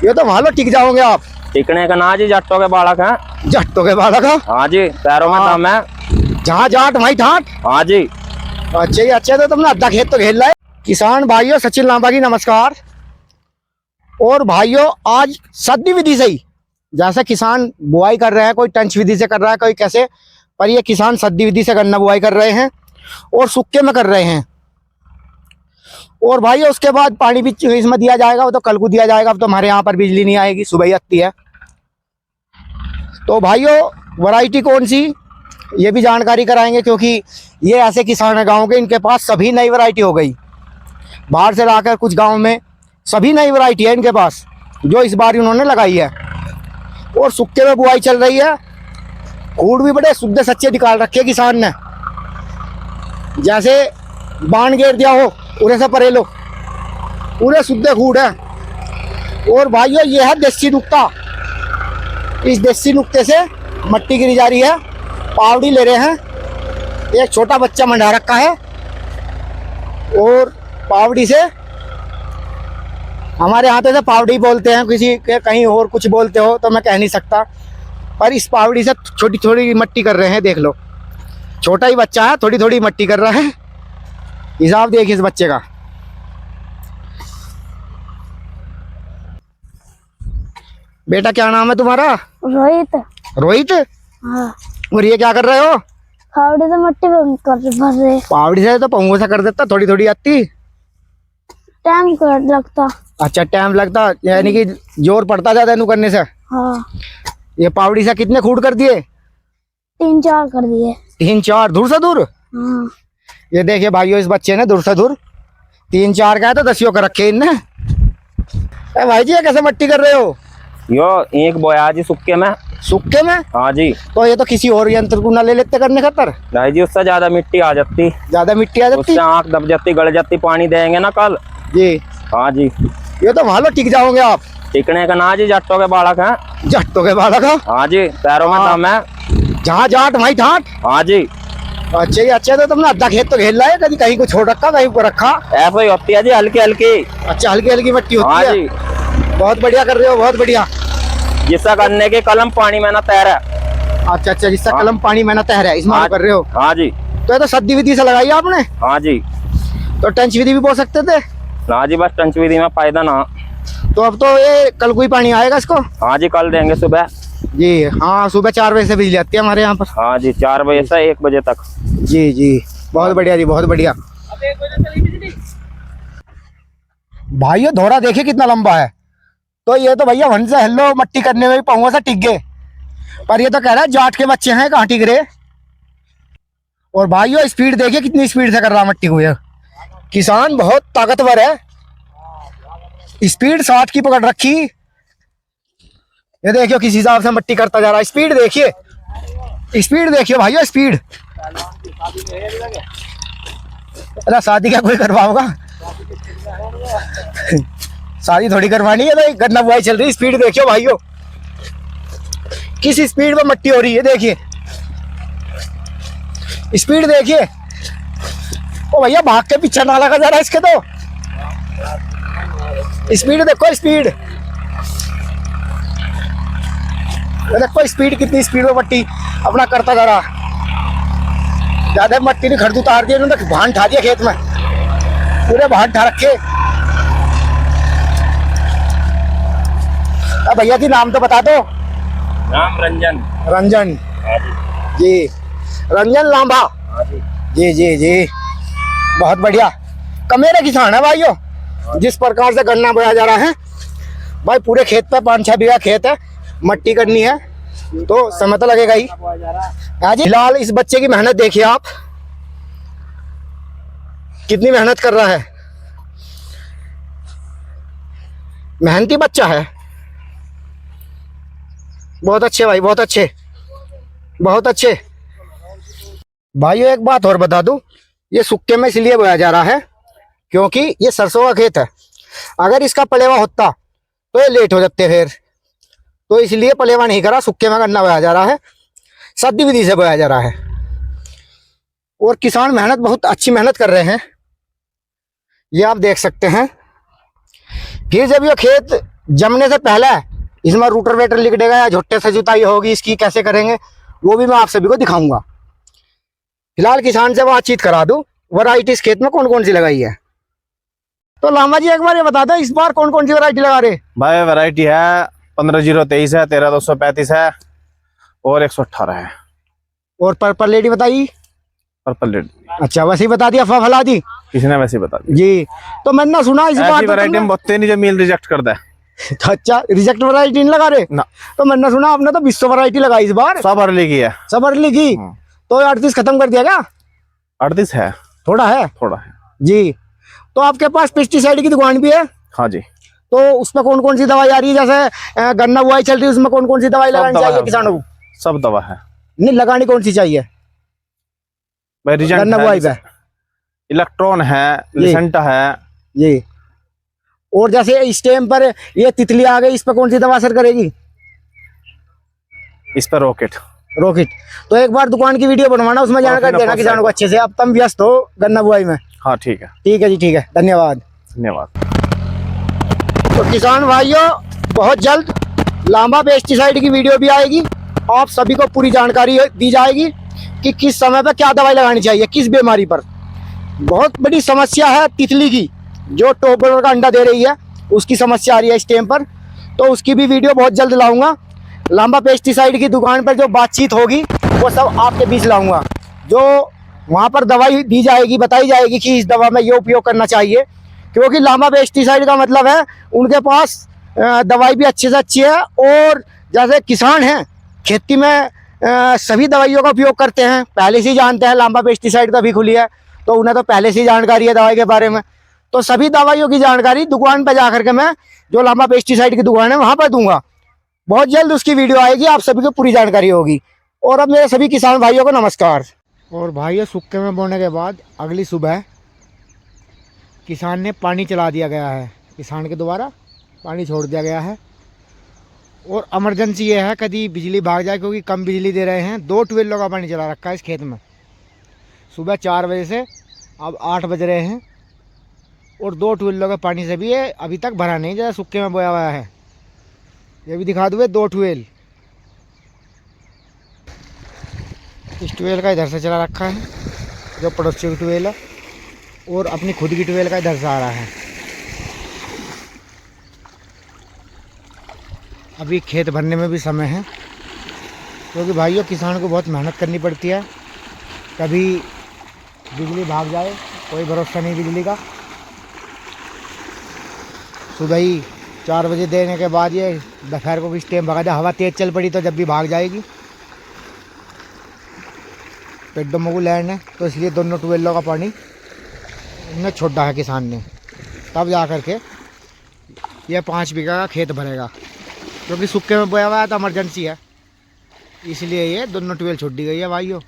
ये तो भालो टिक जाओगे आप। टिकने का ना जी, जट्टों के बालक हैं। जट्टों के बालक है? हाँ जी, पैरों में दम है। जहाँ जाट वहीं ठाट। हाँ जी। अच्छे ही अच्छे, तो तुमने अद्धा खेत तो घेर लाए। किसान भाइयों, सचिन लांबा की नमस्कार। और भाइयों, आज सद्दी विधि से ही, जैसे किसान बुआई कर रहे हैं, कोई टंच विधि से कर रहा है, कोई कैसे, पर ये किसान सद्दी विधि से गन्ना बुआई कर रहे हैं और सुक्के में कर रहे हैं। और भाइयों उसके बाद पानी भी इसमें दिया जाएगा, वो तो कल को दिया जाएगा। अब तो हमारे यहाँ पर बिजली नहीं आएगी, सुबह ही आती है। तो भाइयों वैरायटी कौन सी, ये भी जानकारी कराएंगे, क्योंकि ये ऐसे किसान है गाँव के, इनके पास सभी नई वैरायटी हो गई। बाहर से लाकर कुछ गाँव में सभी नई वैरायटी है इनके पास, जो इस बार इन्होंने लगाई है। और सुक्के में बुआई चल रही है। खूड भी बड़े शुद्ध सच्चे निकाल रखे किसान ने, जैसे बाण घेर दिया हो पूरे से परे लो, पूरे शुद्ध खूड है। और भाइयों ये है देसी नुक्ता, इस देसी नुक्ते से मट्टी गिरी जा रही है। पावड़ी ले रहे हैं, एक छोटा बच्चा मंडा रखा है। और पावड़ी से, हमारे यहाँ तो पावड़ी बोलते हैं, किसी के कहीं और कुछ बोलते हो तो मैं कह नहीं सकता, पर इस पावड़ी से छोटी छोटी मट्टी कर रहे हैं। देख लो, छोटा ही बच्चा है, थोड़ी थोड़ी मट्टी कर रहा है। हिसाब देखिए इस बच्चे का। बेटा क्या नाम है तुम्हारा? रोहित। रोहित? हाँ। और ये क्या कर रहे हो? फावड़े से मट्टी भर रहे। पावड़ी से तो पहुंच से कर देता, थोड़ी थोड़ी आती। टाइम लगता। अच्छा, टाइम लगता, यानी कि जोर पड़ता ज्यादा इनको करने से। हाँ। ये पावड़ी से कितने खूड कर दिए? 3-4 कर दिए। 3-4 दूर से दूर? हाँ। ये देखिए भाइयों, इस बच्चे ने दूर से दूर 3-4 का है, तो 10 का रखे इनने। भाई जी ये कैसे मट्टी कर रहे हो? यो एक बोया जी सुक्के में। सुक्के में? हाँ जी। तो ये तो किसी और यंत्र को ना ले लेते करने खातर? नहीं जी, उससे ज्यादा मिट्टी आ जाती। ज्यादा मिट्टी आ जाती? उससे आँख दब जाती, गड़ जाती। पानी देंगे ना कल जी। हाँ जी। ये तो भालो टिक जाओगे आप। टिकने का ना जी, जट्टों के बालक हैं। जट्टों के बालक है? हाँ जी, पैरों में दम है। जहाँ जाट वहीं ठाट। हाँ जी। अच्छे ही अच्छे, तो तुमने अद्धा खेत तो घेर लाए, कभी कहीं को छोड़ रखा, कहीं को रखा। ऐसा ही होती है जी, हल्की हल्की। अच्छा, हल्की हल्की मट्टी होती हाँ है। जी। बहुत बढ़िया कर रहे हो, बहुत बढ़िया। जिससे गन्ने के कलम पानी में ना तैरे। अच्छा अच्छा, जिससे कलम पानी में ना तैरे, इसमें हाँ कर रहे हो? हाँ जी। तो ये तो सद्दी विधि से लगाई आपने? हाँ जी। तो टंच विधि भी बोल सकते थे ना जी, बस टंच विधि में फायदा ना। तो अब तो ये कल को ही पानी आएगा इसको? हाँ जी, कल देंगे सुबह जी। हाँ, सुबह 4 बजे से बिजली आती है हमारे यहाँ पर। हाँ जी, 4 बजे से 1 बजे तक। जी जी, बहुत बढ़िया जी, बहुत बढ़िया। भाइयों धोरा देखिए कितना लंबा है। तो ये तो भैया वन से हेलो मट्टी करने में भी पाऊंगा से टिक गए, पर ये तो कह रहा है जाट के बच्चे हैं, कहाँ टिक रहे। और भाइयों स्पीड देखिए, कितनी स्पीड से कर रहा मट्टी को ये किसान, बहुत ताकतवर है। स्पीड 60 की पकड़ रखी। ये देखियो किस हिसाब से मट्टी करता जा रहा है। स्पीड देखिए, स्पीड देखिए भाइयों, स्पीड। अरे शादी क्या कोई करवाओगा? शादी थोड़ी करवानी है भाई, गन्ना बुआई चल रही है। स्पीड देखियो भाइयों, किस स्पीड में मट्टी हो रही है, देखिए स्पीड देखिए। ओ भैया भाग के पीछे ना लगा जा रहा है इसके, तो स्पीड देखो, स्पीड देखो, स्पीड कितनी स्पीड में मट्टी अपना करता जा रहा। ज्यादा मट्टी ने खर्द उतार दिया इन्होंने, भान ठा दिया खेत में, पूरे भान ठा रखे। अब भैया जी नाम तो बता दो। नाम रंजन। रंजन जी, रंजन लांबा जी जी जी, बहुत बढ़िया। कमेरे किसान है भाइयों। जिस प्रकार से गन्ना बोया जा रहा है भाई, पूरे खेत पे 5-6 बीघा खेत है, मट्टी करनी है तो समय तो लगेगा ही। हाँ जी, फिलहाल इस बच्चे की मेहनत देखिए आप, कितनी मेहनत कर रहा है। मेहनती बच्चा है, बहुत अच्छे भाई, बहुत अच्छे, बहुत अच्छे। भाइयों एक बात और बता दूं, ये सुक्के में इसलिए बोया जा रहा है क्योंकि ये सरसों का खेत है। अगर इसका पलेवा होता तो ये लेट हो जाते फिर, तो इसलिए पलेवा नहीं करा, सुक्के में गन्ना बोया जा रहा है, सद्दी विधि से बोया जा रहा है। और किसान मेहनत, बहुत अच्छी मेहनत कर रहे हैं, ये आप देख सकते हैं। फिर जब ये खेत जमने से पहले इसमें रूटर वेटर लिख देगा या झुट्टे से जुताई होगी इसकी कैसे करेंगे वो भी मैं आप सभी को दिखाऊंगा। फिलहाल किसान से बातचीत करा दूं, वैरायटी इस खेत में कौन कौन सी लगाई है। तो लामा जी एक बार ये बता दो इस बार कौन कौन सी वैरायटी लगा रहे। भाई वैरायटी है 15023 है, 13235 है और 118 है। और पर्पल लेडी बताइए। पर्पल रेड अच्छा वैसे ही बता दिया, अफवाह फैला दी किसी ने वैसे ही बता दिया। जी। तो मैंने ना सुना इस बार ऐसी वैरायटी में बहुत नहीं जो मील रिजेक्ट कर दे। अच्छा रिजेक्ट वैरायटी नहीं लगा रहे ना। तो मैंने सुना आपने तो 20 वैरायटी लगाई इस बार। सब अर्ली की है। सब अर्ली की तो 38 खत्म कर दिया क्या। 38 है, थोड़ा है थोड़ा है जी। तो आपके पास पेस्टिसाइड की दुकान भी है। हाँ जी। तो उसमें कौन कौन सी दवाई आ रही है, जैसे गन्ना बुआई चल रही है उसमें कौन कौन सी दवाई लगानी दवा चाहिए है किसानों को। सब दवा है नहीं लगानी कौन सी चाहिए भाई। रिजेंट गन्ना है, बुआई पे। इलेक्ट्रॉन है, जी। लिसेंटा है। जी। और जैसे इस टाइम पर ये तितली आ गई इस पर कौन सी दवा असर करेगी। इस पर रॉकेट। रॉकेट। तो एक बार दुकान की वीडियो बनवाना उसमें जानकारी देना किसानों को अच्छे से। अब तुम व्यस्त हो गन्ना बुआई में। हाँ ठीक है, ठीक है जी, ठीक है, धन्यवाद। धन्यवाद। तो किसान भाइयों बहुत जल्द लांबा पेस्टिसाइड की वीडियो भी आएगी। आप सभी को पूरी जानकारी दी जाएगी कि किस समय पर क्या दवाई लगानी चाहिए किस बीमारी पर। बहुत बड़ी समस्या है तितली की, जो टॉपर का अंडा दे रही है उसकी समस्या आ रही है इस टाइम पर। तो उसकी भी वीडियो बहुत जल्द लाऊंगा। लांबा पेस्टिसाइड की दुकान पर जो बातचीत होगी वो सब आपके बीच लाऊंगा। जो वहाँ पर दवाई दी जाएगी, बताई जाएगी कि इस दवा में ये उपयोग करना चाहिए। क्योंकि लांबा पेस्टिसाइड का मतलब है उनके पास दवाई भी अच्छे से अच्छी है। और जैसे किसान हैं खेती में सभी दवाइयों का उपयोग करते हैं, पहले से ही जानते हैं। लांबा पेस्टिसाइड तभी खुली है तो उन्हें तो पहले से ही जानकारी है दवाई के बारे में। तो सभी दवाइयों की जानकारी दुकान पर जा करके मैं जो लांबा पेस्टिसाइड की दुकान है वहाँ पर दूंगा। बहुत जल्द उसकी वीडियो आएगी, आप सभी को पूरी जानकारी होगी। और अब मेरे सभी किसान भाइयों को नमस्कार। और भाइयों सूखे में बोने के बाद अगली सुबह किसान ने पानी चला दिया गया है, किसान के द्वारा पानी छोड़ दिया गया है। और इमरजेंसी ये है कभी बिजली भाग जाए क्योंकि कम बिजली दे रहे हैं। 2 ट्यूबवेलों का पानी चला रखा है इस खेत में सुबह 4 बजे से अब 8 बज रहे हैं। और 2 ट्यूबवेलों का पानी से भी ये अभी तक भरा नहीं, जैसे सूखे में बोया हुआ है। ये भी दिखा दूँ 2 ट्यूबवेल। इस ट्यूबवेल का इधर से चला रखा है जो पड़ोसी की ट्यूबवेल है, और अपनी खुद की ट्यूबवेल का इधर से आ रहा है। अभी खेत भरने में भी समय है क्योंकि भाइयों किसान को बहुत मेहनत करनी पड़ती है। कभी बिजली भाग जाए कोई भरोसा नहीं बिजली का। सुबह ही 4 बजे देने के बाद ये दोपहर को किस टाइम भगा दे, हवा तेज़ चल पड़ी तो जब भी भाग जाएगी। पेड्डो मगू लैंड है तो इसलिए दोनों ट्यूबवेलों का पानी इन्हें छोड़ा है किसान ने, तब जा कर के यह 5 बीघा का खेत भरेगा। क्योंकि सूखे में बोया हुआ है तो इमरजेंसी है, इसलिए ये दोनों ट्यूबवेल छोड़ दी गई है भाइयों।